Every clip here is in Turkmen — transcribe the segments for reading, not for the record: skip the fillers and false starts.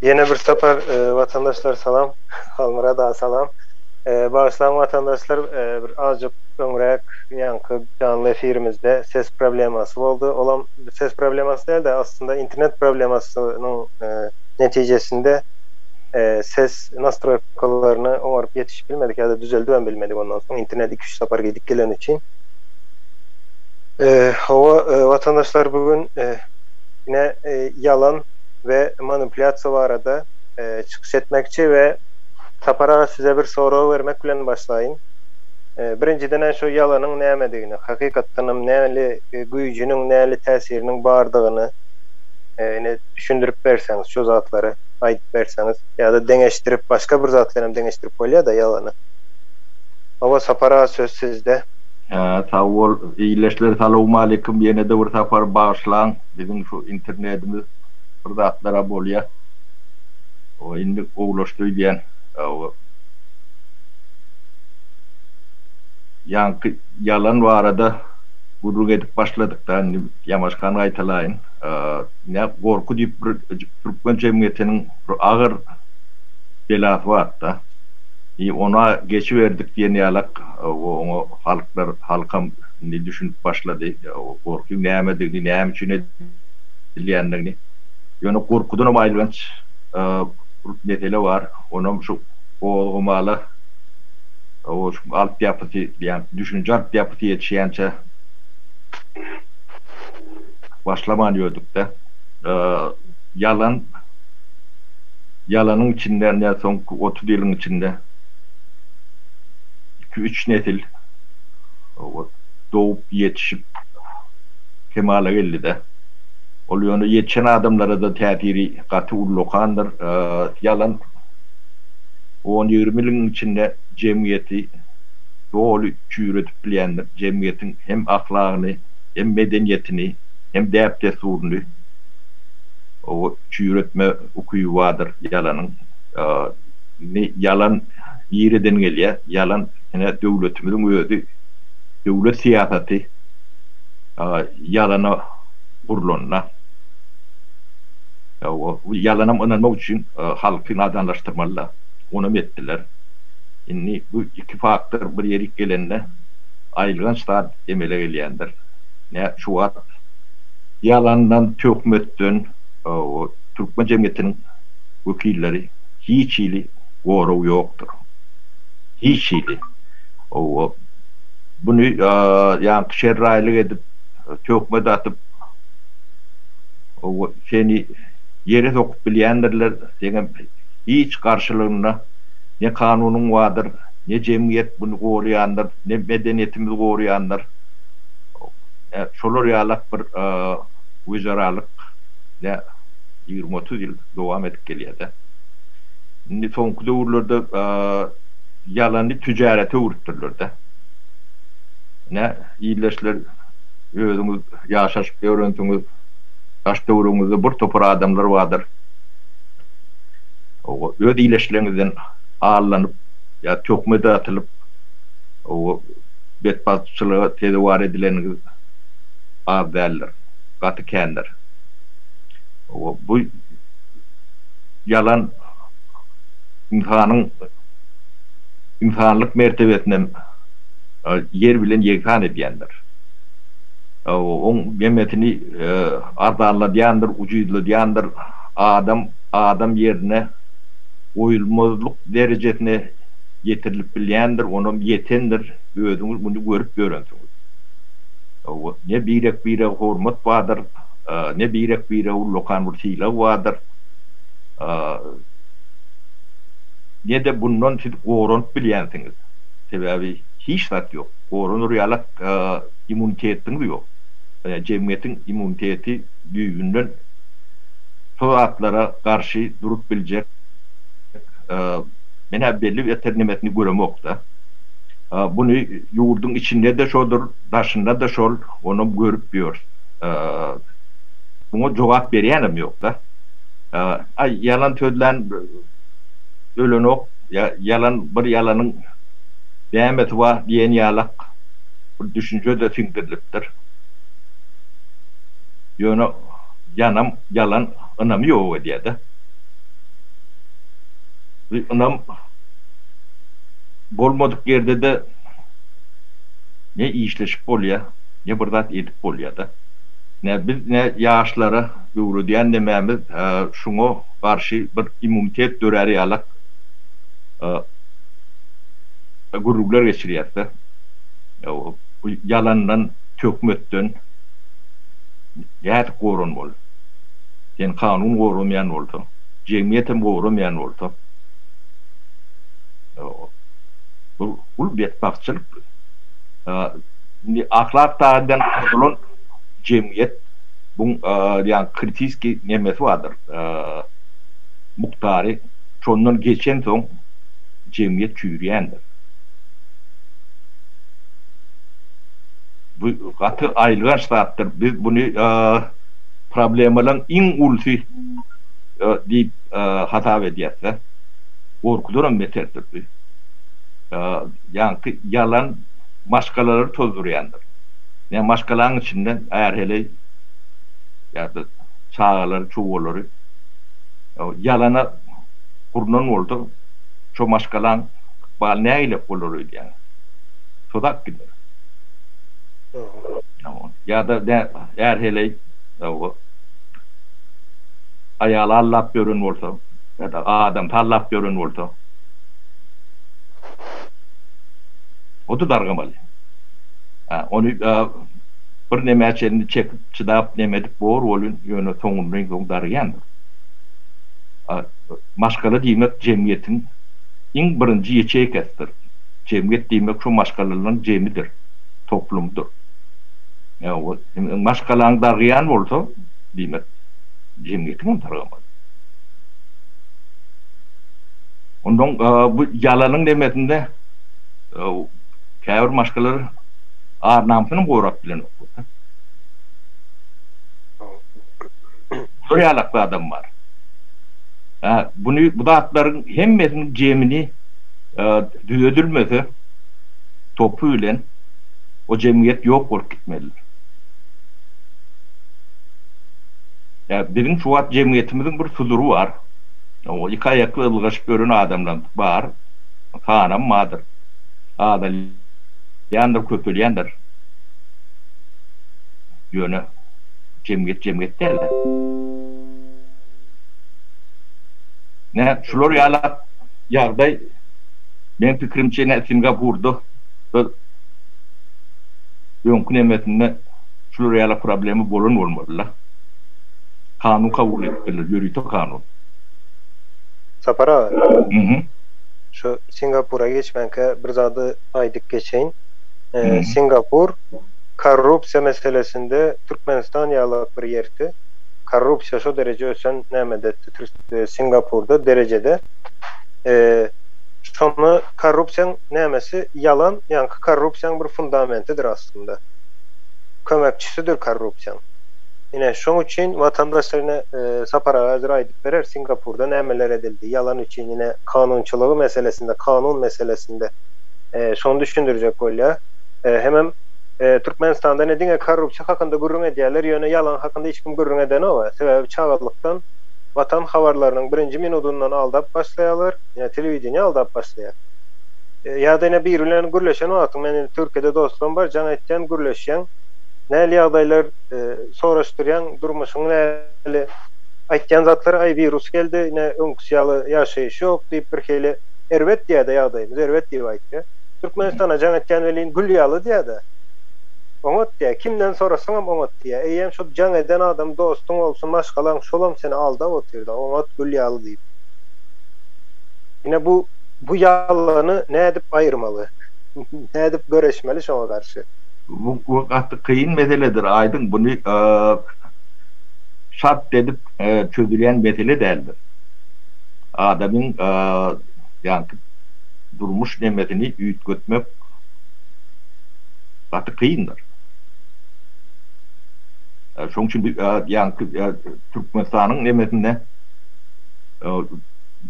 Yine bir sefer vatandaşlar salam, halmara da salam. Bağışlayan vatandaşlar bir azıcık ömrek yankı canlı efirimizde ses probleması oldu. Olan ses probleması değil de aslında internet problemasının neticesinde ses nastroykalarını umarıp yetişip bilmedik ya da düzeldi bilmedik ondan sonra internet 2-3 sefer gidip gelen için. Vatandaşlar bugün yine yalan ve manipülasyon arada çıkış etmekçi ve tapara size bir soru vermek bilen başlayın. Birinciden şu yalanın nämedigini, hakykatdanam näli güýjüniň, näli täsiriniň bardygını düşündürip berseňiz, şu zatlary aýdyp berseňiz ýa-da deňeşdirip başga bir zat bilen deňeşdirip bolýar-da ýalany. Hawa sapara söz sizde. Sağ ol. İyileşler. Salamu aleyküm. Yine de bir sefer bağışlan. Bizim şu internetimiz fırdatlara bolya. O indi oğlaştı diyen. Yankı yalan var arada gurur edip başladık da Yamaşkan aytalayın. Ne korku deyip Türkmen cemiyetinin ağır belası var da. Ona geçiverdik diye niyalak o halkam ne düşünüp başladı. O korku nämedigini, näme üçin edilýändigini. Ýöne korkudan aýlanyç mesele var. Onam şu olmaly o alt ýapysy, ýani düşünje alt ýapysy ýetişýänçe başlaman ýördük de. Yalanyň içinden ya soňky 30 ýylyň içinde 2-3 nesil doğup yetişip kemale geldi de. Oluyor yetişen adamlara da täsiri gaty ullokandyr. Yalan 10-20 ýylyň içinde cemiyeti doğru çüýretip bilýändir. Cemiyetiň hem ahlagyny, hem medeniýetini, hem däp desturuny o çüýretme ukuyu vardır yalanın. Yalan ýerden gelýär. Yalan ene döwletimiziň özi döwlet siýasaty yalana gurulanyna. Yalana inanmak üçin halky nadanlaşdyrmalylar. Onu etdiler. Inni bu iki faktor bir ýerik gelende aýlygan stat emele gelýändir. Ne şu wagt yalandan tökmetden o Türkmen cemiyetinin vekilleri hiç ili goraw yoktur. Hiç ili. O bunu yani şerraylık edip tökmede atıp o seni yere sokup bilýändirler. Senin hiç karşılığına ne kanunun vardır, ne cemiyet bunu goraýandyr, ne medeniýetimiz goraýandyr. Şolar ýalak bir wezaralyk ne 20-30 yıl devam edip gelýär. Indi soňky döwürlerde ýalany tüjarete uruturlar. Ne iýleşler özüňiz ýaşaşyp öwrendiňiz taş döwrüňizde bir topar adamlar vardır. O öz iýleşleriňizden ağırlanyp ýa tökmede atylyp o betbatçylyga tedewar edileniniz abdallar, gaty kendir. Bu yalan insanlık mertebesinden yer bilen yekan edýändir. On memletini ardanlaýandyr, ujuýlaýandyr. Adam yerine oýulmazlyk derejesine getirilip bilýändir, onum yetendir. Özüňiz bunu görüp göränsiňiz. Ne birek hormat vardır, ne birek ullokan bir şeýle vardır. Ne de bundan siz goranyp bilýänsiňiz. Sebebi hiç zat ýok. Goranur ýalak immunitetiň ýok. Cemiyetiň immuniteti düýünden soatlara karşı durup biljek mene belli bir ternimetini göremokda. Bunu yurdun içinde de şodur, daşında da şol, onu görüp biyor. Buna cevap berýänim ýok da. Yalan tödlen ölen ok, yalan bir yalanyň dämeti var diýen ýalak bir düşünje de siňdirilipdir. Ýöne yalan ynamy ýok edýär. Onam bolmadık yerde de ne işleşip bolya, ne burada edip bolya da. Ne biz ne yaşlara yuru diyen dememiz şunu karşı bir immunitet döreri alak gururlar geçiriyette. Bu yalandan tökmöttün yat korun bol. Yani kanun korumayan oldu. Cemiyetim korumayan oldu. Bu betbakçılık. Ahlak tağından kurulun cemiyet bunun yani kritiski nemesi vardır. Muhtari şondan geçen son cemiyet çürüyendir. Bu katı ayrılan şarttır. Biz bunu problemlerin en ulsi deyip hata ediyse korkudurum beterdir. Yani yalan maşkaları tozduruyandır. Yani maşkaların içinden eğer hele ya da çağları, çuvalları yalana kurnan oldu. Şu maşkalan balneyle oluruydu yani. Sodak gider. Ya da eğer hele ayalı allap görün olsa ya da adam tallap görün olsa o da dargamalı. Onu bir nemeçelini çekip çıdap nemedik boğur olun yönü sonundan darıyandır. Maşkalı demek cemiyetin en birinci yeçeği kestir. Cemiyet demek şu maşkalıların cemidir, toplumdur. Maşkalan darıyan olsa demek cemiyetin dargamalı. Ondan bu yalanın demetinde kâvir maşkaları ağır namsının koğrak bilen okudu. Zoriyalaklı adam var. Bu da atların hemmesinin cemini düzedilmesi topuyla o cemiyet yok olup gitmelidir. Bizim şu an cemiyetimizin bir suduru var. O iki ayaklı ılgaşıp görün adamlar var. Kanam madır. Adal yandır köpülyandır. Yönü cemiyet derler. Ne şular yala yağday ben fikrimçe ne Singapur'da yonkun emetinde şular yala problemi bolun olmalı. Kanun kabul edilir, yürütü kanun. Sapara. Şu Singapur'a geçmenke bir zadı aydık geçeyim. Singapur korrupsiya meselesinde Türkmenistan yalak bir yerdi. Korrupsiya şu derece ösen nemedetti Singapur'da derecede. Şonu korrupsiyanın nemesi yalan, yani korrupsiyanın bir fundamentidir aslında. Kömekçisidir korrupsiyanın. Yine şun için vatandaşlarına Sapara hazır aydık verer Singapur'da nemeler edildi. Yalan için yine kanunçuluğu meselesinde, kanun meselesinde şunu düşündürecek olya. Hemen Türkmenistan'da ne dine korrupsiya hakkında gurrun ediyorlar. Yöne yalan hakkında hiç kim gurrun eden o var. Sebebi çağırlıktan vatan havarlarının birinci minudundan aldap başlayalar. Yani televizyonu aldap başlayar. Ya da yine birbirlerine gürleşen o atın. Yani Türkiye'de dostum var. Can etken gürleşen. Näli ýagdaýlar soraşdyrýan durmuşyň näli aýtýan zatlar ay virus geldi, ne öňküsýaly ýaşaýyş ýok diýip bir hili erwet diýdi ýagdaýymyz, erwet diýip aýtdy. Türkmenistana jan etýän welin gülýaly diýdi. Oňat diýär, kimden sorasaň oňat diýär. Eýem şu jan eden adam dostuň bolsun, maşgalan şolam seni aldap otyrdy, oňat gülýaly diýip. Ine bu ýalany nädip aýyrmaly? Nädip göreşmeli şoňa garşy? Bu vakti kıyın meseledir. Aydın bunu şart edip çözülen mesele değildir. Adamın yani durmuş nimetini üyüt götmek vakti kıyındır. Şunun için yani Türkmenistan'ın nimetinde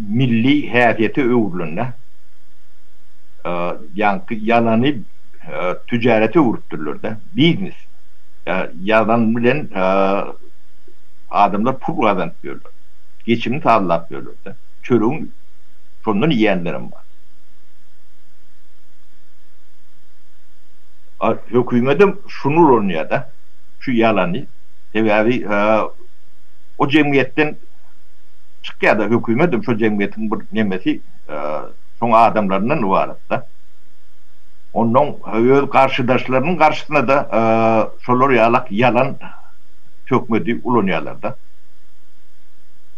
milli hayatiyeti öğürlüğünde yani yalanı tücarete vurutturulur da. Biznes. Yalan bilen adamlar pul kazanıp diyorlar. Geçimini sağlayıp diyorlar da. Çörüğün Şondan yiyenlerim var. Hükümetim şunu oynuyor da, şu yalanı, tabii o cemiyetten çıkıyor da hükümetim şu cemiyetin bir nemesi son adamlarından var da. Onun karşıdaşlarının karşısında da şolar yalan hükümeti ulanıyorlar da.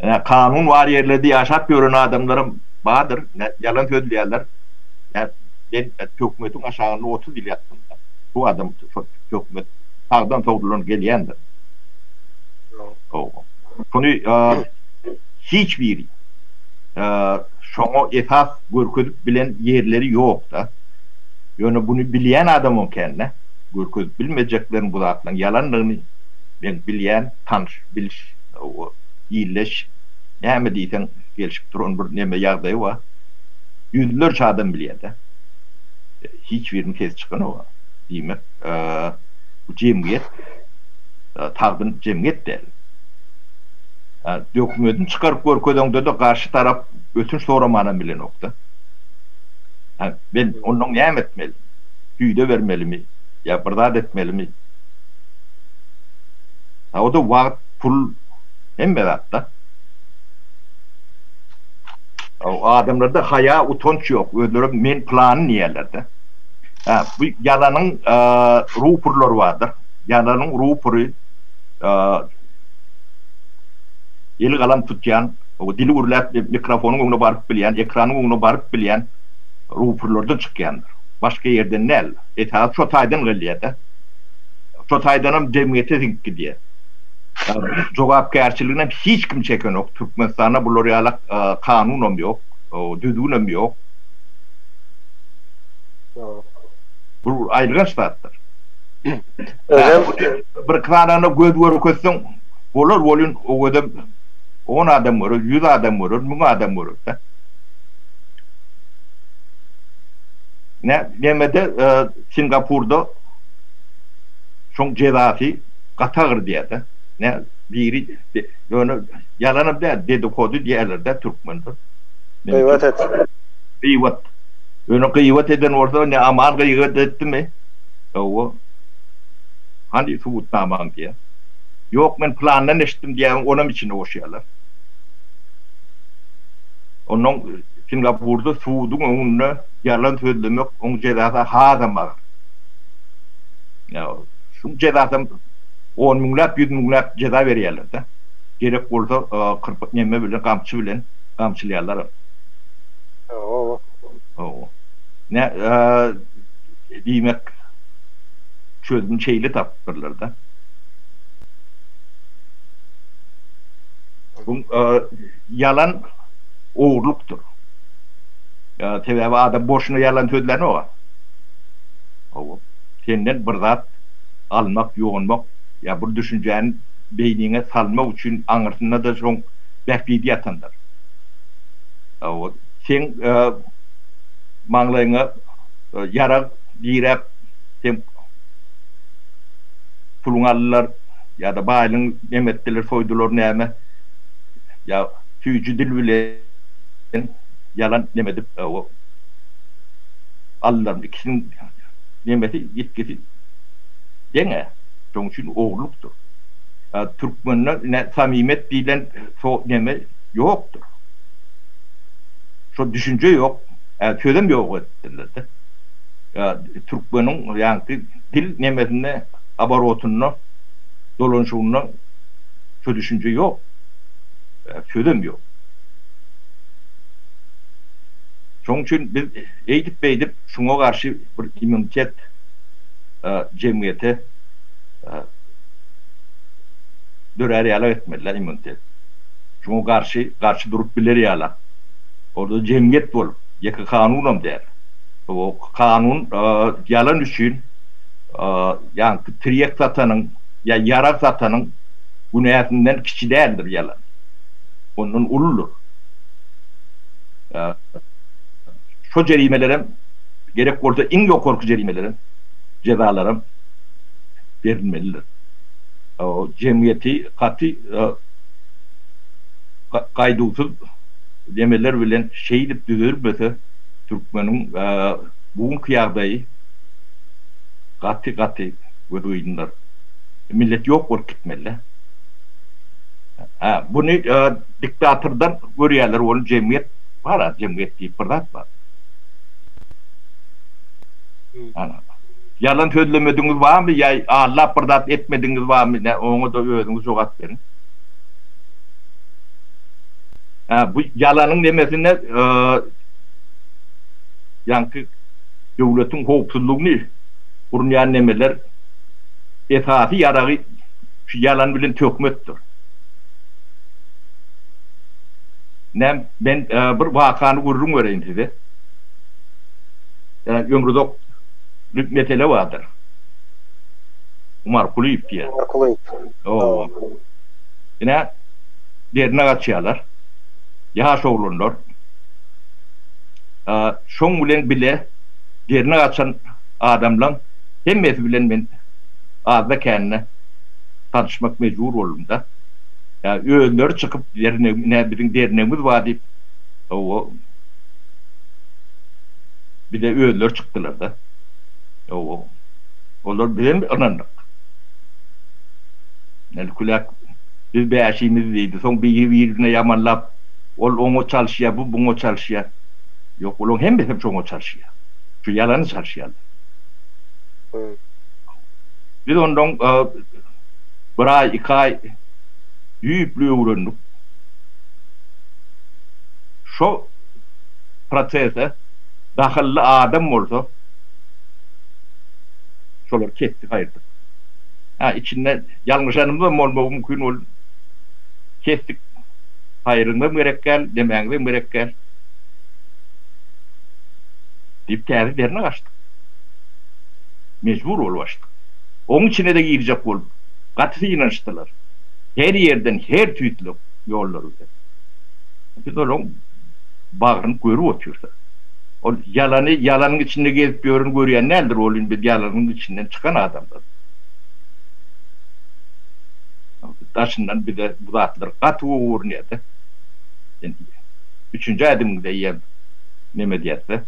Yani kanun var yerlerde yaşap gören adamlarım vardır, yalan söylüyorlar. Yani ben hükümetin aşağısında 30 yıl yattım. Bu adam hükümet sağdan soldan geliyendir. Bunu hiçbir şunu esas görküdüp bilen yerleri yok da. Yani bunu bilen adamın kendine görküdüp bilmeyeceklerin bu dağıtlan yalanlarını ben bilen, tanış, biliş, iyileş, ne deysen gelişip duran bir neme yağdayı var. Yüzlerce adam biliyor da. Hiçbirini kes çıkan o var. Demek, bu cemiyet, tağdın cemiyet değil. Dokümentin çıkarıp görküdüğünde de karşı taraf ötün soramana bile nokta. Ben onun ne etmeli? Tüyde vermeli mi? Ya bırdat etmeli mi? O da vakit pul hem hatta. O adamlarda haya utanç yok. Ödürüm men planı niyelerde. Bu yalanın ruhpurlar vardır. Yalanın ruhpuru eli kalan tutyan, o dili urlap mikrofonun önüne barıp bilen, ekranın önüne barıp bilen ruhpurlardan çıkyandır. Başka yerden ne? Etaat şotaydan geliyordu. Şotaydanım cemiyete denk gidiyor. Cevapkarçılığına hiç kim çeken yok. Türkmenistan'a bu loryalık kanunum yok, düdüğünüm yok. Bu ayrılan şarttır. Bir kanana göz vurursun, olur volun o kadar 10 adam vurur, 100 adam vurur, 1000 adam vurur. Nemede Singapur'da çok cezası katağır diye. Ne biri yani yalanıp da dedikodu diğerlerde Türkmendir. Evet et. Evet. Yani kıyıvat eden orada ne aman kıyıvat etti mi? O hani suut tamam diye. Yok ben plandan eşittim diye onun için uğraşıyorlar. Onun Singapur'da suudun önüne yalan söylemek onun cezası hazırlar. Ya şu cezası 10 milyar, 100 milyar ceza veriyorlar da. Gerek olsa kırpık neme bilen, kamçı bilen, kamçılayanlar. Ne demek çözüm şeyli tapırlar da. Bu yalan oğurluktur. Tabi adam boşuna yalan söylenen o. Senden bir zat almak, yoğunmak, ya bu düşüncenin beynine salmak için anırsına da çok beklediği yatandır. Sen mağlayına yarak, direk, sen pulun alırlar, ya da bağılın emettiler, soydular neyme, ya tüyücü dil bile yalan demedip alırlar. İkisinin nemeti yetkisi dene. Onun için oğurluktur. Türkmenler samimet diyen neme yoktur. Şu düşünce yok. Çözüm yok ettiler. Türkmen'in yani dil nemetine abarotununa dolanışına şu düşünce yok. Çözüm yok. Onun için biz eğitip şuna karşı bir immunitet cemiyete dörer yala etmediler immunitet. Şuna karşı durup bilir yala. Orada cemiyet bol. Yaka kanunum der. O kanun yalan için yani triyek satanın ya yarak satanın günahından kişi değildir yalan. Onun ululur. Şu cerimelerim gerek orada en yok korku cerimelerim cezalarım verilmelidir. O cemiyeti katı kaydusuz demeler bilen şey dip düzülmese Türkmenin bugünkü ýagdaýy gaty gödüýünler. Millet yok bolup gitmeli. Bunu diktatordan görýärler, onu jemgyýet bar, jemgyýet diýip birdat bar. Yalan sözlemediňiz barmy ýa Allah birdat etmediňiz barmy? Oňa da özüňiz jogap berin. Bu yalanın demesine yankı devletin hopsuzluğunu kurunyan nemeler esası yarağı şu yalan bilen tökmettir. Ben bir vakanı görürüm göreyim size. Yani ömrüdok mesele vardır. Umar Kuluyip diye. Umar Kuluyip. Yine derine kaçıyorlar. Yaş oğlunlar. Şoň bilen bile derine kaçan adamla hemmesi bilen men azda kendine tanışmak mecbur oldum da. Yani öğünleri çıkıp derine, bizim derinemiz var deyip bir de öğünler çıktılar da. Onlar bilen mi anandık? Yani kulak biz beşiğimiz deydi. Son birbirine yamanlap onu çalışıyor, bu bunu çalışıyor. Yok, onun hep çoğunu çalışıyor. Şu yalanı çalışıyor. Biz ondan bir ay, 2 ay yüplüğü öğrendik. Şu prosese dahilli adam olsa şolar kestik, ayırdık. İçinde yanlışanımız da olma mümkün ol. Kestik. Hayrında mürekkel, demeğinde mürekkel. Deyip kâri derine kaçtık. Mecbur oluştuk. Onun içine de girecek olup. Katısı inançtılar. Her yerden, her tüytlü yolları. Biz onun bağırını görüp otuyorsa. O yalanın içinde gezip görüyen nedir olayım biz yalanın içinden çıkan adamlar. Taşından bir de bu zatlar katı uğurnayadı. Yani, 3. adımda yiyem ne diyette.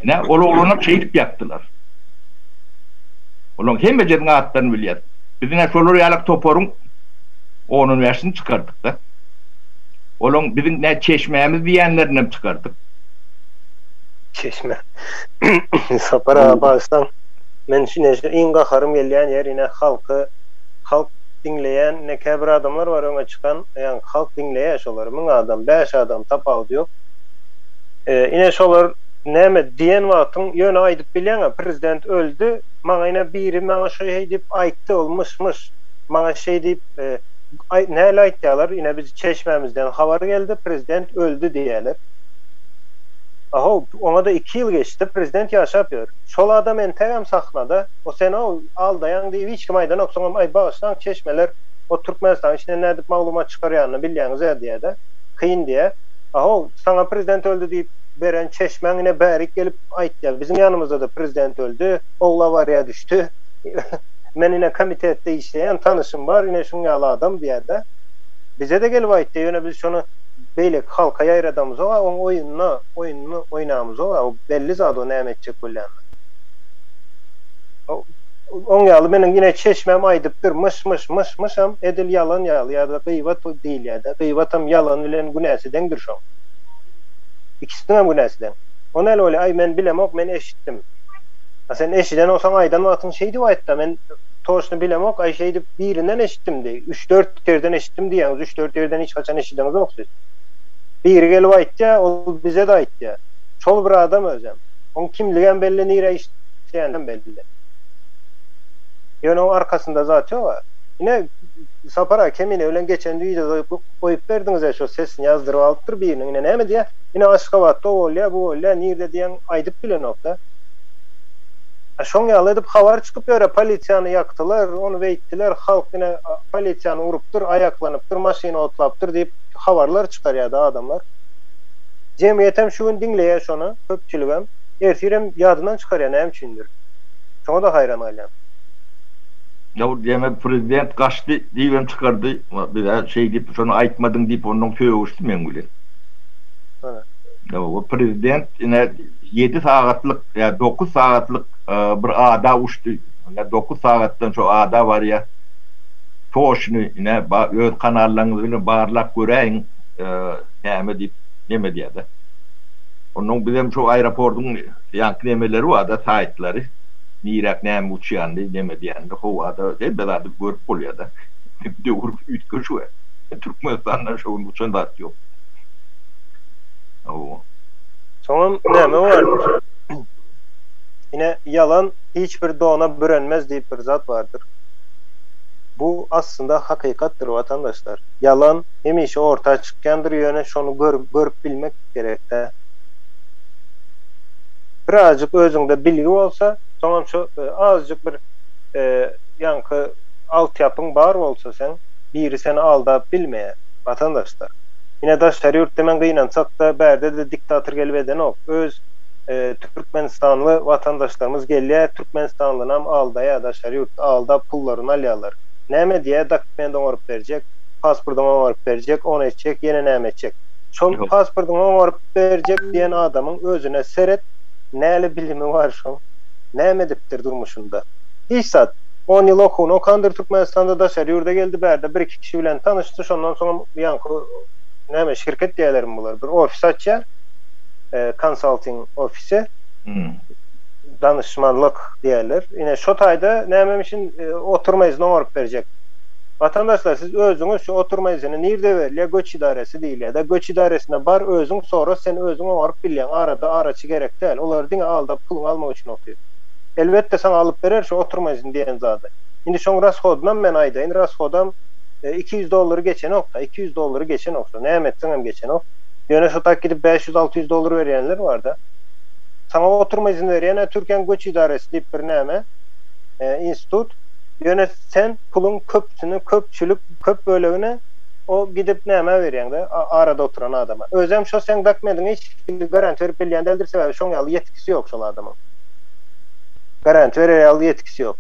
Ne oğluna şeylik yaptılar. Oğlum hem becerine attan biliyat. Bizine şolur yalak toporun onun versini çıkardık da. Oğlum bizim ne çeşmemiz diyenlerine çıkardık. Çeşme. Sapara bağıştan men şine in gaharım gelýän yer ine halk dinleyen ne käbir adamlar var öňe çıkan, yani halk dinleýär şolar. 1000 adam, 5 adam tapawdy ýok. Ine şolar näme diýen wagtyň ýöne aýdyp bilýän, prezident öldü. Maňa ine biri maňa şeý diýip aýtdy, olmuşmuş. Maňa şeý diýip näle aýtdylar? Ine biz çeşmemizden habar geldi, prezident öldü diýerler. Ona da 2 yıl geçti, prezident yaşap ýör. Şol adam entegam sahnada, o seni aldayan diýip hiç kim aýdan oksaňam ay bağışlan çeşmeler o Türkmenistan içinde nädip maglumat çykarýanyny bilýäňiz diýe de kıyın diye. Sana prezident öldü deyip beren çeşmeňine bärik gelip aýtdy. Bizim yanımızda da prezident öldü, oğla varya düştü. Men ine komitette işleyen tanışım var, ine şun ýaly adam diýe de. Bize de gelip aýtdy, ýöne biz şonu beýlek halka ýaýradamyz, oň oyununu oýnamyz, o belli zat o näme etjek bolýan. Oň ýaly meniň ine çeşmem aýdypdyr, mışam edil yalan ýaly ýa-da gıýbat diýil ýa-da gıýbatam yalan bilen günäsidendir şo. İkisinden günäsiden. Ona öyle ay men bilemok, men eşitdim. Sen eşiden olsan aýdan wagtyň şey diýip aýtdy, men toşunu bilemok, ay şey diýip birinden eşitdim diýip 3-4 yerden eşitdim diýäňiz, 3-4 yerden hiç kaçan eşitdiňiz ýok siz. Biri gelip aýtdy, ol bize de aýtdy. Şol bir adam özem. Oň kimligen belli, nire işleýänden belli. Ýöne o arkasında zat ýok. Ine sapara kemine ölen geçen düýde goýup berdiňiz şo sesini ýazdyryp alypdyr biriniň. Ine näme diýe? Ine aşgabat o bolýa, bu bolýa, nirde diýen aýdyp bilenokda. Şoň ýaly edip habar çykyp ýöre polisiýany ýakdylar, onu beýtdiler, halk ine polisiýany urupdyr, aýaklanypdyr, maşyna otlapdyr diýip habarlar çykarýardy adamlar. Jemgyýetem şu gün dinleýär şonu, köpçüligem ertirem ýadynan çykarýar näme üçindir. Şoňa da haýran galýan. Ya deme prezident kaçtı diýen çıkardı. Bir şey dip şonu aýtmadың diýip onuň töwüşdi men bilen. Evet. Ya o prezident ine 7 saatlik ya 9 saatlik bir ada uçtu. Ya 9 saatdan şu ada var ya. Toşunu ine öz kanallarınızı bilen barlap göreýin. Näme diýip neme diýdi. Onuň bizim şu aeroportun ýanky nemeleri var da saýtlary. Nirak näme uçýandy neme diýende howada belada görüp bolýar-da. Döwür ütköş we Türkmenistandan şu uçan ýok. O. Sonra näme vardır? Yine yalan hiçbir doğana bürünmez diye bir zat vardır. Bu aslında hakikattır vatandaşlar. Yalan hemişe ortaya çıkandır yöne şonu görüp bilmek gerek de. Birazcık özünde bilgi olsa, sonra şu azıcık bir yankı altyapın var olsa sen, biri seni aldap bilmeye vatandaşlar. Yine daşları yurtdemen gıynansak da berde de diktatör gelbeden ok. Öz Türkmenistanlı vatandaşlarımız gelýär, Türkmenistanlynam aldaya daşary ýurt alda pullarını alýarlar. Näme diye dokumentten orup berjek, pasportdan orup berjek, onu etjek, ýene näme etjek. Şol pasportdan orup berjek diýen adamyň özüne seret näle bilimi var şol. Näme dipdir durmuşunda. Hiç zat 10 ýyl okuny okandyr Türkmenistanda daşary ýurda geldi berde bir iki kişi bilen tanışdy, şondan soň ýanky näme şirket diýerlerim bular. Bir ofis açýar. Consulting ofisi, danışmanlık diýerler. Yine şu taýda nämemişin oturma izni orup berjek. Vatandaşlar siz özüňiz şu oturma izni nirde berýär? Göç idaresi diýilýär da göç idaresine bar özüň sonra sen özüň orup bilýän arada araçy gerek däl. Olar diňe aldap pul almak üçin okuýar. Elbetde sana alıp berer şu oturma izni diýen zady. Indi şoň rashoddan men aýdaýyn, rashodam $200 geçen okda, $200 geçen okda. Näme etseň hem geçen ok. Yöne şotak gidip $500-600 berýänler var da. Sana oturma izni berýän Türkiýe Göç Idaresi diýip bir näme institut. Yöne sen pulun köp bölegine o gidip näme berýän de arada oturan adama. Özem şo sen dokumentini hiç garanti berip bilýän däldir sebäbi şoň ýaly yetkisi ýok şol adamyň. Garanti berýär ýaly yetkisi ýok.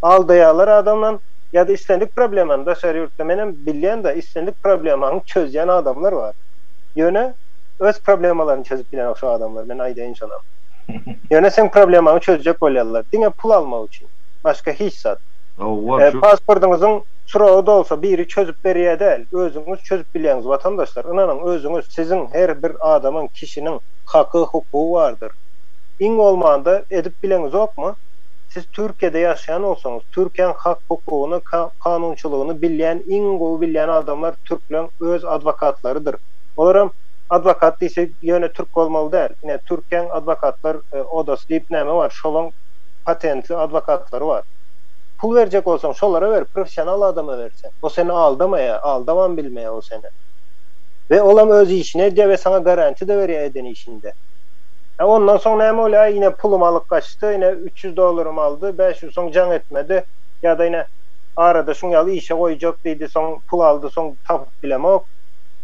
Aldaýarlar adamdan ya da istendik problemany daşary ýurtda menem bilýän de istendik problemany çözýän adamlar var. Yöne öz problemalarını çözüp bilen şu adamlar. Ben aýdaýyn şoňa. Yöne sen problemany çözjek bolýarlar. Diňe pul almak üçin. Başga hiç zat. Pasportuňyzyň suragy da olsa biri çözüp berýär däl. Özüňiz çözüp bilýäňiz vatandaşlar. Inanyň özüňiz siziň her bir adamyň, kişiniň haky, hukuky bardyr. Iň bolmanda edip bileňiz okmy? Siz Türkiýede ýaşaýan bolsaňyz, Türkiýanyň hak hukugyny, kanunçylygyny bilýän, iň gowy bilýän adamlar türkleň öz adwokatlarydyr. Olaram advokat diýse ýöne türk bolmaly däl. Ine Türkiýanyň adwokatlar odasy diýip näme bar? Şolaň patentli adwokatlary bar. Pul berjek bolsaň şolara ber, professional adama bersen. O seni aldamaýa, aldaman bilmeýä o seni. Ve olam öz işine edýär we sana garanti de berýär eden işinde. Ondan soň näme bolýar? Ine pulum alyp kaçdy, ine $300 aldy, 500 soň can etmedi. Ya da ine arada şoň ýaly işe goýjak diýdi, soň pul aldy, soň tapyp bilemek.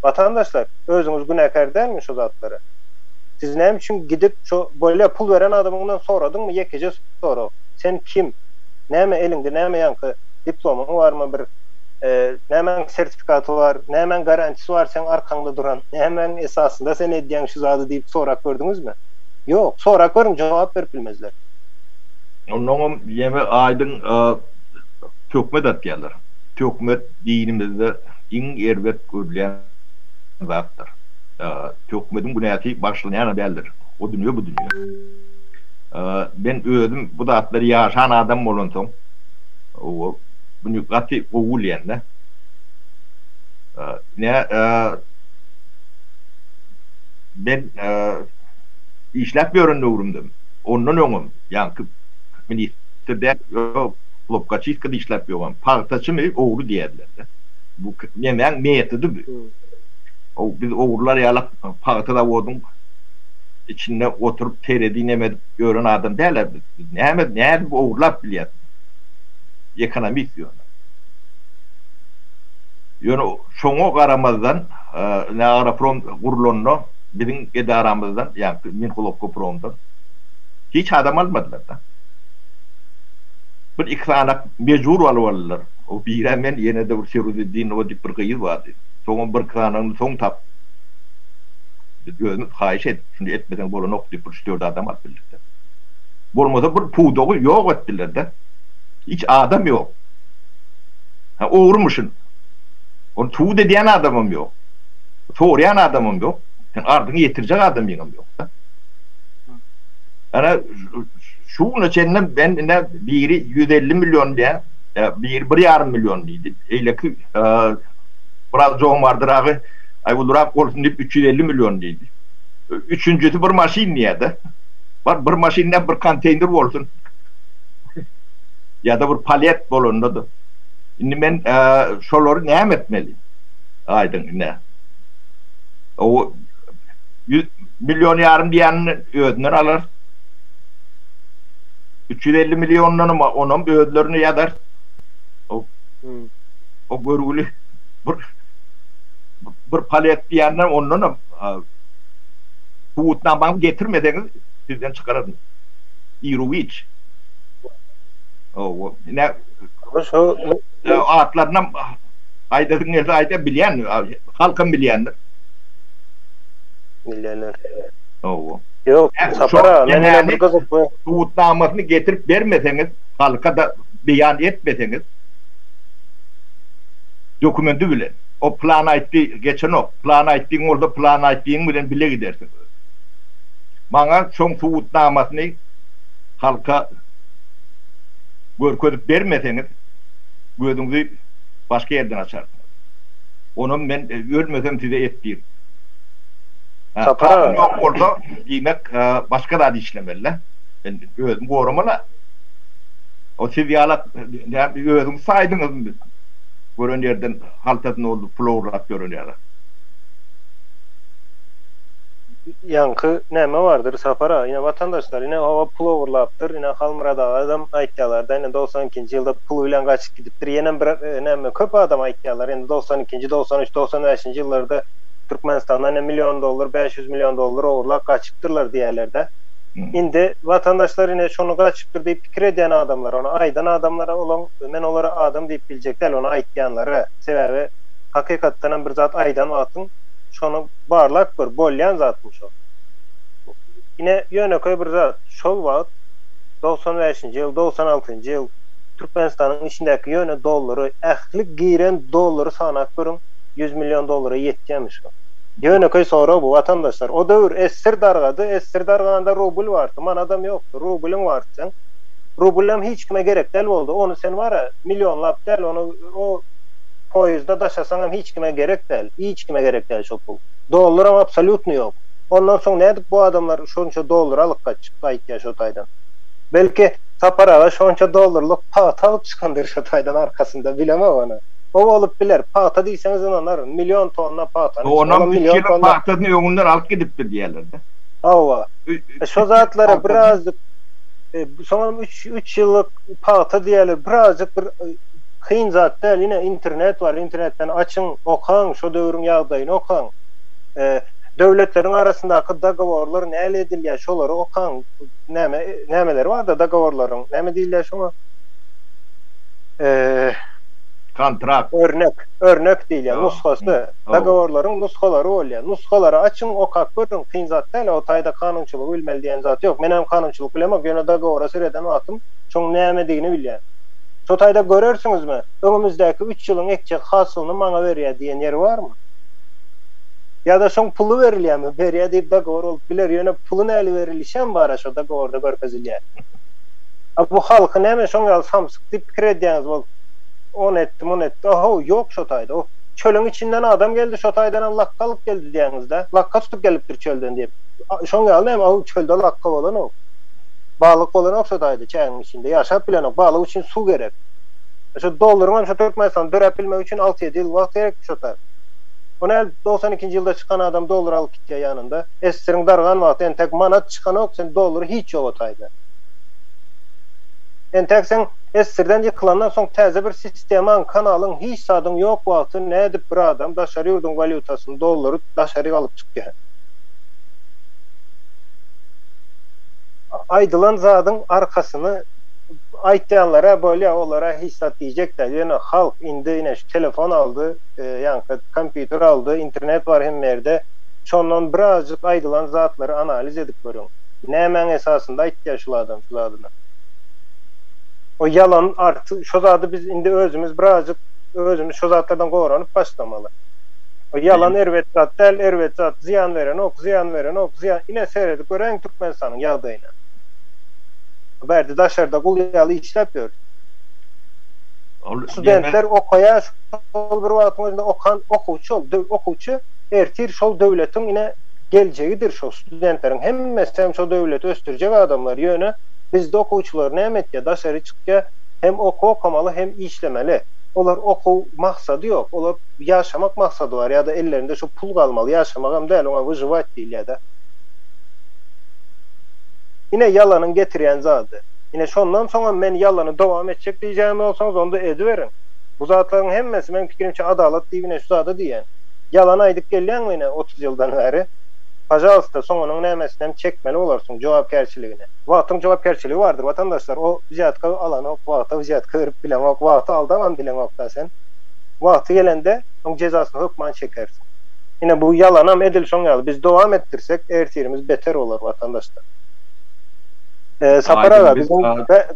Vatandaşlar, özüňiz günäkär dälmi şu zatlara? Siz näme üçin gidip şu böyle pul veren adamından soradyňmy? Ýekece sora. Sen kim? Näme elinde, näme ýanky diplomaň barmy bir näme sertifikaty bar, näme garantisi bar sen arkaňda duran? Näme esasında sen edýän şu zady diýip sorak gördüňizmi? Ýok, sorak görüň jogap berip bilmezler. Onuň ýeme aýdyň tökmet atýarlar. Tökmet dinimizde iň erbet görülen zattır. Tökmedin günäti başlanýan beldir. O dünýä bu dünýä. Ben özüm bu zatları ýaşan adam bolansoň, o bunu gaty gowulýanda. Ben işläp ýöründüm. Ondan öňüm ýanky ministerde Lopkaçyska işläp ýörgän. Partaçymy owru diýerler. Bu näme metody bu. O biz owurlar ýalak partada wodun içinde oturup teredi neme gören adam däler. Näme bu owurlap bilýär. Ekonomik ýöne. Ýöne şoňa garamazdan nära prom gurulunno biziň edaramyzdan ýa-ni Minkolopko promdan hiç adam almadylar da. bir iksanak mecbur bolýarlar. O bire men ýene de bir Seruddin o dip bir gyýy bardy. Soňa bir kananyny soň tap. Gözüni haýyş et, şunu etmeden bolanok dip bir 4 adam alyp birlikde. Bolmasa bir pudogy ýok etdiler-de. Hiç adam ýok. Ha oğurmuşsun. Onu tuğ dediyen adamım yok. Soğrayan adamım yok. Ardını getirecek adamım yok. Yani şunu çennem ben ne biri 150 milyon diye bir yarım milyon deydi. Öyle ki biraz zoğum vardır abi. Ay bu durak olsun deyip 350 milyon deydi. Üçüncüsü bir maşin niyede. Var bir maşinle bir konteyner olsun. Ya da bir palet bolundadı. Şimdi ben şolary näme etmeli? Aydın ne? O 100 milyon yarım diýen ödünler alır. 350 milyondan onun ödlerini ýadar. O görgüli bir palet diýenden ondan puutdan bana getirmedeniz sizden çıkarırım. İruviç. O ne? Atlarına aydadın elde ayda bilyen, halkın bilyendir. Milyoner. Oo. Yok, sapara, men bir kızık bu. Tuğutnamasını getirip vermeseniz, halka da beyan etmeseniz, dokumenti bile. O plan aytti, geçen o. Plan ayttiğin orada plan ayttiğin bilen bile gidersin. Bana son tuğutnamasını halka görkezip vermeseniz, gözünüzü başka yerden açarsınız. Onun ben ölmesem size ettiğim. Sapara. Yok orada demek başka da işlemeliler. Ben özüm korumala. O siz yalak özüm saydınız mı? Görün yerden haltatın oldu, florlat görün yerden. Yankı näme vardır sapara? Yine vatandaşlar yine hava ploverlaptır. Yine Halmırada adam aýtýarlar. Yine 92-nji ýylda pul bilen gaçyp gidipdir. Yine bir näme köp adam aýtýarlar. Yine 92-nji, 93, 95-nji ýyllarda Türkmenistan'dan milyon dolar, 500 milyon dolar oğurlap kaçıptırlar diğerlerde. Indi vatandaşlar yine şunu kaçıptır deyip fikir eden adamlar, ona aydan adamlara olan, men olara adam deyip bilecekler, ona aytyanlara sebebi hakikatten bir zat aydan atın, şunu barlak bir, bolyan zatmış o. Yine yöne koy bir zat, şol vaat, 95-nji ýyl, 96-njy ýyl, Türkmenistan'ın içindeki yöne doları, ähli giren doları sanak görün, 100 milyon dolara yetýänmiş o. Ýöne köy sonra bu vatandaşlar. O döwür esir dargady, esir darganda rubl bardy. Man adam ýokdy, rublyň bardy. Rublem hiç kime gerek del boldy. Onu sen wara milyonlap del, onu o poýuzda daşasaň hiç kime gerek del. Hiç kime gerek del şol pul. Dollar absolutny ýok. Ondan soň nädip bu adamlar şonça dollar alyp gaçypdy aýtýar şo taýdan. Belki sapara şonça dollarlyk paýta alyp çykandyr şo taýdan arkasynda bilemem onu. O olup biler, paýta diýseňiz anar, milyon tonna paýta. Onun bir kilo paýtadyny öňünden alyp gidipdir diýerler-de. Hawa. Şo zatlara birazcık soňam 3 ýyllyk paýta diýerler, birazcık bir kyn zat däl, ýine internet var, internetden açyň, okaň, şo döwrüň ýagdaýyny okaň. Döwletleriň arasyndaky dogoworlar näle edilýär, şolary okaň. Nämeler bar da dogoworlaryň, näme diýilýär şoňa? Kontrakt. Örnek diýilýär, nuskasy. Dogoworlaryň nuskalary bolýar. Nuskalary açyň, okak görüň, kyn zat däl, o taýda kanunçylyk bilmeli diýen zat ýok. Men hem kanunçylyk bilemok, ýöne dogowora sereden atym, şoň näme diýini bilýär. Şo taýda görersiňizmi? Öňümüzdäki 3 ýylyň ekçe hasylyny maňa berýär diýen ýer barmy? Ya da şoň pulu berilýärmi? Berýär diýip dogowor bolup biler, ýöne pulu näle berilýär bara şo dogoworda görkezilýär. Bu halky näme şoň ýaly samsyk diýip pikir edýäňiz bol. On ettim. Oho, yok şo taýda. O çölüň içinden adam geldi, şo taýdan lakka alyp geldi diýäňizde. Lakka tutup gelipdir çölden diýip. Şoň ýaly näme? O çölde lakka bolan o. Balyk bolan o şo taýda çäňiň içinde ýaşap bilen o. Balyk üçin su gerek. Şo dollaryň şo Türkmenistan dörep bilmek üçin 6-7 ýyl wagt gerek şo taýda. Ona 92-nji ýylda çykan adam dollar alyp gitýär ýanynda. Esiriň dargan wagt entek manat çykan ok, sen dollary hiç ýok o taýda. Entek sen esirden yıkılandan soň täze bir sisteman, kanalyň hiç sadyň ýok wagty nädip bir adam daşary ýurdun valyutasyny, dollary daşary alyp çykýar. Aýdylan zadyň arkasyny aytyanlara böyle olara hissat diyecekler. Yani halk indi yine telefon aldı, yani kompüter aldı, internet var hem yerde. Şondan birazcık aydılan zatları analiz edip görün. Nämen esasında aýtýar şu adına. O yalan artık şu zatı biz indi özümüz birazcık özümüz şu zatlardan goranyp başlamaly. O yalan erwet zat del, erwet zat ziyan veren ok, ziyan veren ok, ziyan ine seyredip gören Türkmenistan'ın ýagdaýyna. Berdi daşarda gulyaly işläpýär. Studentler okaya şol bir wagtyň okan okuwçy ertir şol döwletiň ine geljegidir şol studentleriň hemmesi hem şol döwleti östürjek adamlar ýöne bizde okuwçylar nämetge daşary çykýa hem okamaly hem işlemeli. Olar okuw maksady ýok. Olar ýaşamak maksady var ýa-da ellerinde şu pul galmaly ýaşamagam däl oňa wyjyvat diýilýär. Yine yalanın getirýän zady. Yine şondan soňra men ýalany dowam etjek diýjäm bolsaňyz onda ediverin. Bu zatlaryň hemmesi men pikirimçe adalat diýine şu zady diýen. Yalan aýdyp gelýän mine 30 ýyldan bäri. Pajalsta soňunyň nämesinden çekmeli bolarsyň jogapkärçiligine. Wagtyň jogapkärçiligi bardyr watandaşlar. O wjatka alan ok wagty wjatka berip bilen ok wagty aldaman bilen okda sen. Wagty gelende oň jezasyny hökman çekersin. Yine bu yalanam edilşoň ýaly biz dowam ettirsek ertirimiz beter bolar watandaşlar. Saparaga bizim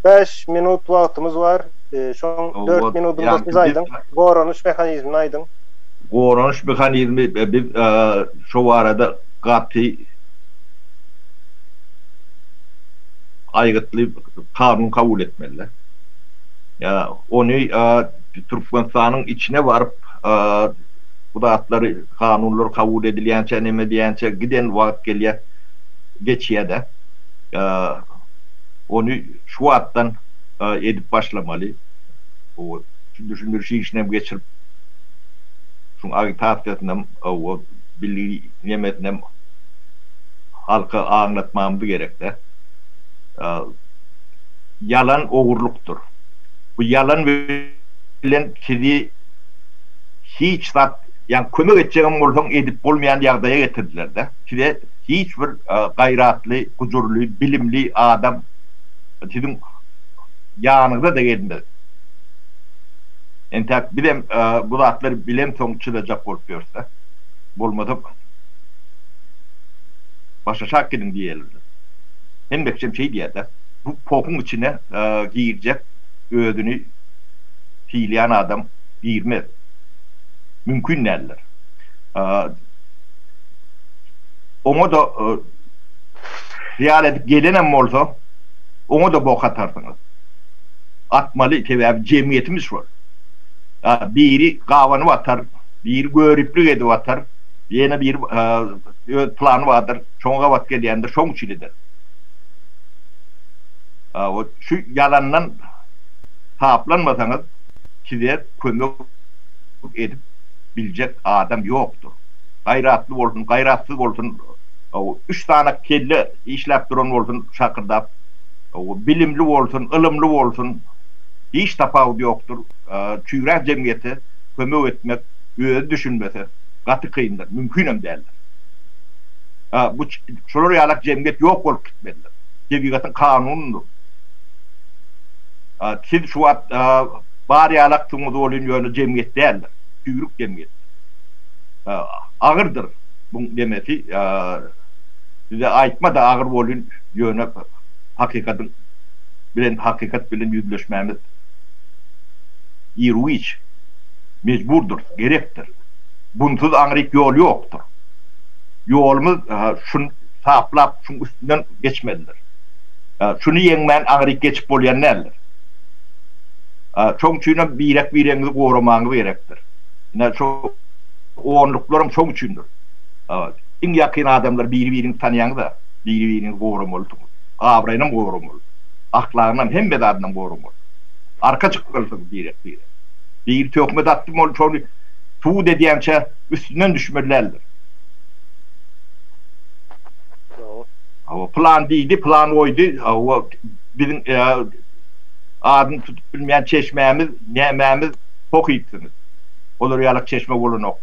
5 minut wagtymyz var. Şoň 4 minutumda biz aýdyň. Goranyş mehanizmini aýdyň. Goranyş mehanizmi biz şu arada gaty aýgytly kanun kabul etmeliler. Ya onu Türkmenistanyň içine barıp bu datlary kanunlar kabul edilýänçe neme diýänçe giden wagt gelýär geçýär-de. Onu şu wagtdan edip başlamaly. O düşündürüşi işine geçirip şun agitasiýasyna o bilgi nimetine halka anlatmamız gerekli. Yalan oğurluktur. Bu yalan bilen sizi hiç zat, yani kömek edeceğim bolsaň edip bolmayan ýagdaýa getirdiler de. Size hiç bir gayratly, huzurly, bilimli adam sizin ýanyňyza da gelmedi. Entek bilem bu zatlar bilem soňçylajak bolup ýörse, bolmady başa şak edin diýerler. Hem bekçem şey diýär, bu pokuň içine giýirjek ödünü fiilyan adam girmez. Mümkün derler. Onu da real edip gelenem bolsa onu da bok atarsınız. Atmalı sebäbi jemgyýetimiz var. Biri gawany atar, biri görüplük edip atar, ýene bir plany bardyr, şoňa wagt gelýände şoň çilidir. O şu yalandan taplanmasanız size kömek edip bilecek adam yoktur. Gayratlı bolsun, gayratsız bolsun, 3 tane kelle işläp duran bolsun şakırdap, bilimli bolsun, ılımlı bolsun, hiç tapawdy yoktur. Çüýrek jemgyýeti kömek etmek, öýe düşünmese gaty kyndyr, mümkünem däldir. Bu şolar ýalak jemgyýet ýok bolup gitmelidir. Jemgyýetiň kanunudur. Siz şu wagt bar ýalak tuňuzy bolan ýöne jemgyýet däldir. Çüýrük jemgyýet. Agyrdyr bu demesi. Size aýtma da agyr bolan ýöne hakykatyn bilen hakykat bilen ýüzleşmämiz ýerüç mecburdur, gerektir. Bunsuz aňryk ýol ýokdur. Ýolumuz şun saplap şun üstünden geçmelidir. Şunu ýeňmän aňryk geçip bolýan näler? Çoň üçin birek bireňizi goramaňyz gerekdir. Ine şu onluklarym çoň üçindir. Iň ýakyn adamlar biri-birini tanýan da, biri-birini goramaly. Abraýynam goramaly. Aklagynyň hem bedadynyň goramaly. Arka çykylsyň birek-bire. Bir tökme datdy bol şonu tu dediýänçe üstünden düşmelilerdir. O plan diýdi, plan oýdy. O bizim adyny tutup bilmeýän çeşmämiz, nämämiz hokypsyňyz. Olar ýalak çeşme bolanok.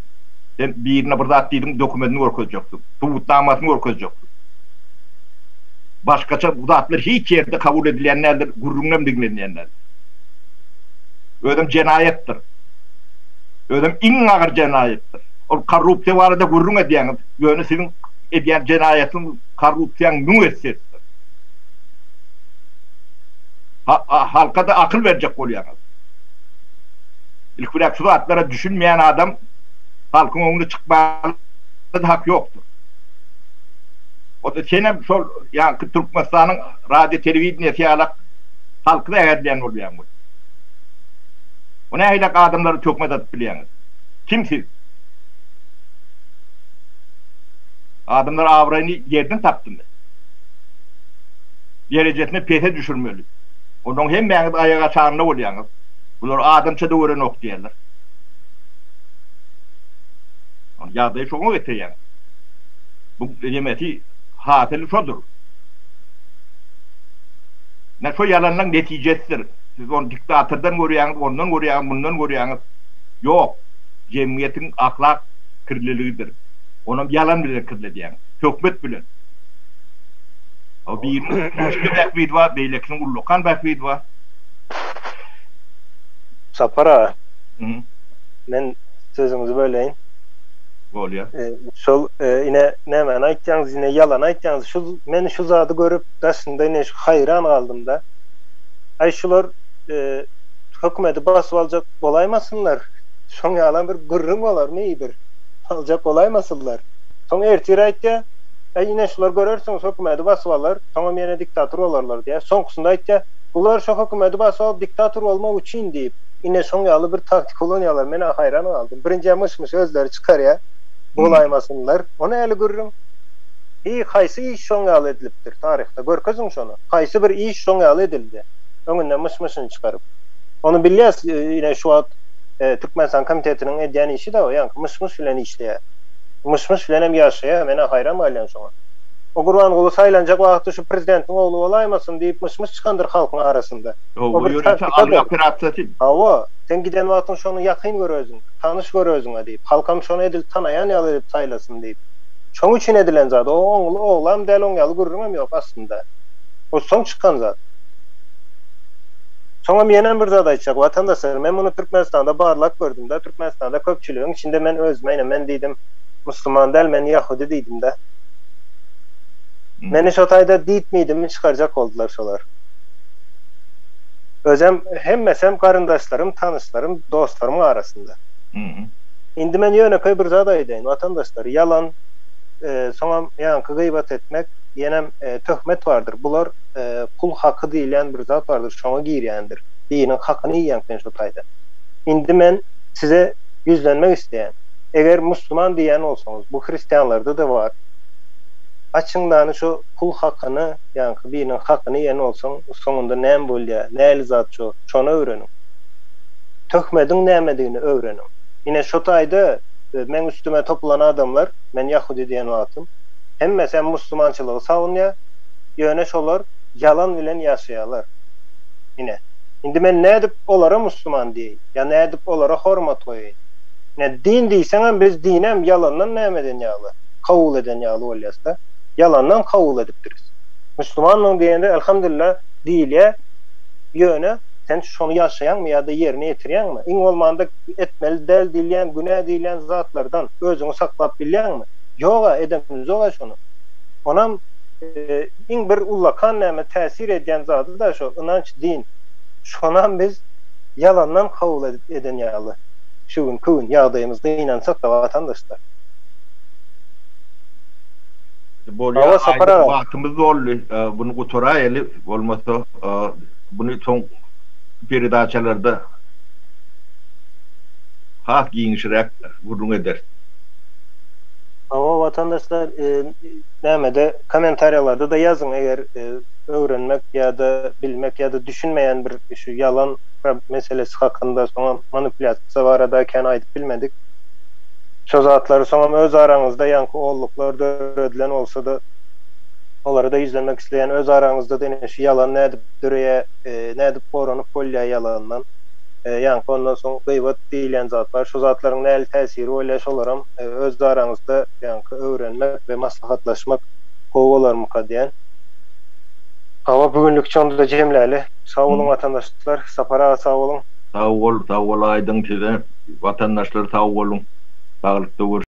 Sen birine bir zat diýdim, dokumentini görkezjekdim. Tuğutnamasyny görkezjekdim. başkaça bu zatlar hiç yerde kabul edilenlerdir, gurrundan dinlenenlerdir. Ödüm cenayettir. Ödüm in ağır cenayettir. O korrupsiya barada gurrun ediýäňiz, ýöne sizin edýän cenayetin korrupsiýaň nüwetsizdir. Halka da akıl verecek bolýaňyz. İlk bir şu zatlara düşünmeýän adam halkyň öňüne çykmaly hak ýokdur. O da senem şol ýa-ni Türkmenistanyň radio telewizionyasy alak halky da ägärleýän bolýan bu. Ona aýlak adamlary tökme atyp bilýäňiz. Kimsiz? Adamlar awraýny yerden tapdylar. Derejesine pete düşürmeli. Onuň hem mäňiz aýaga çarny bolýaňyz. Bular adamça döwren ok diýerler. On ýagdaý şoňa getirýär. Bu demeti hatly şodur. Ne şo ýalanyň netijesidir. Siz onu diktatordan görýäňiz, ondan görýäňiz, bundan görýäňiz. Ýok. Jemgyýetiň ahlak kirliligidir. Onu yalan bilen kirlediýär. Hökmet bilen. O bir başga var, beýlekiniň ullukan bäkbid var. Sapara. Men sözüňizi böleýin. Bolýar. Şol ine nämen aýtjaňyz, ine yalan aýtjaňyz. Şu men şu zady görüp daşynda ine haýran galdym da. Ay şular hökümeti basyp aljak bolaýmasynlar. Şoň yalan bir gurrun bolar, meýdir. Aljak bolaýmasynlar. Soň ertir aýtdy, ine şular görersiň hökümeti basyp alar, soňra mene diktator bolarlar diýär. Soňkysynda aýtdy, bular şu hökümeti basyp alyp diktator bolmak üçin diýip, ine şoň ýaly bir taktik kullanýarlar. Men haýran galdym. Birinji mışmış özleri çykarýar. Bolaýmasynlar. Onu äli görürüm. Haýsy iş şoň ýaly edilipdir tarihde. Görkezиň şonu. Haýsy bir iş şoň ýaly edildi. Öňünden mışmışyny çykaryp. Onu bilýäs, ine şu wagt Türkmenistan komitetiniň edýän işi de o, ýani mışmış bilen işleýär. Mışmış bilen hem ýaşaýar, mene haýran bolýan şoňa. O Gurban Guly saýlanjak wagtda şu prezidentiň ogly bolaýmasyn diýip mışmış çykandyr halkyň arasynda. O bir ýönetim operatsiýasy. Hawa, sen giden wagtyň şonu ýakyn görözüň, tanyş görözüňe diýip, halkam şonu edil tanaýan ýaly edip saýlasyn diýip. Şoň üçin edilen zat, o ogly oglam däl oň ýaly gurrunam ýok aslynda. O soň çykan zat. Soňra menen bir zat aýtjak, watandaşlar, men muny Türkmenistanda barlak gördüm da, Türkmenistanda köpçüligiň içinde men özüme, men diýdim, Müslüman däl, men Yahudi diýdim da. Meni şo taýda diýitmeýdim, çykarjak boldular şolar. Özem hemmesem garyndaşlarym, tanışlarym, dostlarym arasynda. Indi men ýöneköý bir zat aýdaýyn, watandaşlar, yalan, soňra ýa-ni gıýbat etmek, ýenem töhmet bardyr. Bular pul haky diýilen bir zat bardyr, şoňa girýändir. Diniň hakyny ýýän şo taýda. Indi men size yüzlenmek isleýän. Eger Müslüman diýen bolsaňyz, bu hristiýanlarda da bar. Açıňdan şu pul hakyny, ýani diniň hakyny ýen bolsaň, soňunda näme bolýar, näli zat şo, şonu öwrenin. Töhmediň nämedigini öwrenin. Ine şo taýda men üstüme toplanan adamlar, men Yahudi diýen wagtym, hemmesi Müslümançylygy sawnýar, ýöne şolar yalan bilen ýaşaýarlar. Ine. Indi men nädip olara Müslüman diýip, ýa nädip olara hormat goýaýyn. Ne din diýseň, biz dinem yalandan nämeden ýaly, kabul eden ýaly bolýarsa, yalandan kabul edipdiris. Müslümanlyň diýende elhamdülillah diýilýär, ýöne sen şonu ýaşaýanmy ýa-da ýerine ýetirýänmi? Iň bolmanda etmeli däl diýilen, günä diýilen zatlardan özüňi saklap bilýänmi? Ýoga edemiz oga şonu. Onam iň bir ullakan näme täsir edýän zaty da şo ynanç din. Şonam biz yalandan kabul eden ýaly. Şu gün köň ýagdaýymyzda inansak da watandaşlar. Bolýar, wagtymyz boldy. Bunu guturaýaly, bolmasa bunu soň perdaçalarda has giňişirek gurrun eder. Ama vatandaşlar nämede kommentaryalarda da yazın, eger öwrenmek ýa-da bilmek ýa-da düşünmeýän bir şu yalan meselesi hakynda soňa manipulasiýa barada ken aýdyp bilmedik. Şo zatlary soňa öz araňyzda ýanky olluklar döredilen bolsa da olary da izlemek isleýän öz araňyzda da şu yalan nädip döreye, nädip boranyp bolýar yalandan. Ýanky ondan soň gıýbat diýilen zatlar, şu zatlaryň näli täsiri bolýar, şolaram öz araňyzda ýanky öwrenmek we maslahatlaşmak gowy bolarmyka diýen. Hava bugünlük çoğunda da cemläli. Sağ olun vatandaşlar. Sapara sağ olun. Sağ ol, aydın size. Vatandaşlar sağ olun. Sağlıklı